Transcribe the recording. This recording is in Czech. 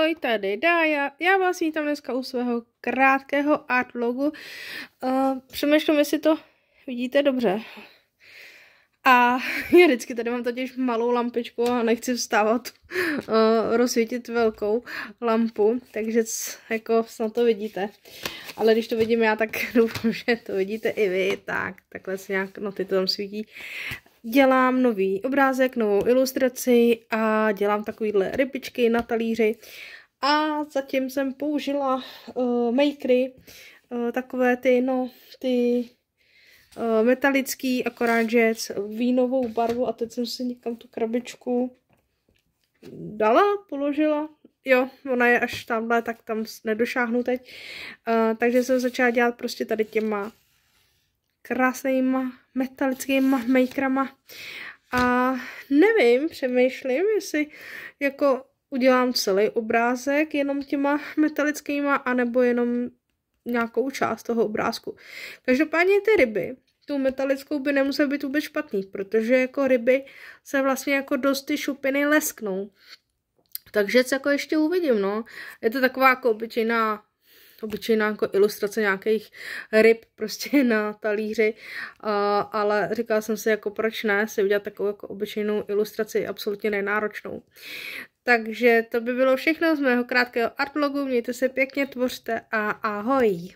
Ahoj, tady Dája. Já vás vítám dneska u svého krátkého artlogu. Přemýšlím, jestli to vidíte dobře. A já vždycky tady mám totiž malou lampičku a nechci vstávat, rozsvítit velkou lampu, takže jako snad to vidíte. Ale když to vidím já, tak doufám, že to vidíte i vy. Tak, takhle se nějak ty to tam svítí. Dělám nový obrázek, novou ilustraci a dělám takovýhle rybičky na talíři. A zatím jsem použila makery, takové ty metalický, akorát že vínovou barvu, a teď jsem si někam tu krabičku dala, položila. Jo, ona je až tamhle, tak tam nedošáhnu teď. Takže jsem začala dělat prostě tady těma krásnýma metalickýma makerama. A nevím, přemýšlím, jestli jako udělám celý obrázek jenom těma metalickýma, anebo jenom nějakou část toho obrázku. Každopádně ty ryby, tu metalickou by nemusel být vůbec špatný, protože jako ryby se vlastně jako dost ty šupiny lesknou. Takže co jako ještě uvidím, no. Je to taková jako obyčejná jako ilustrace nějakých ryb prostě na talíři, ale říkala jsem si, jako proč ne, si udělat takovou jako obyčejnou ilustraci, absolutně nenáročnou. Takže to by bylo všechno z mého krátkého artlogu, mějte se pěkně, tvořte a ahoj!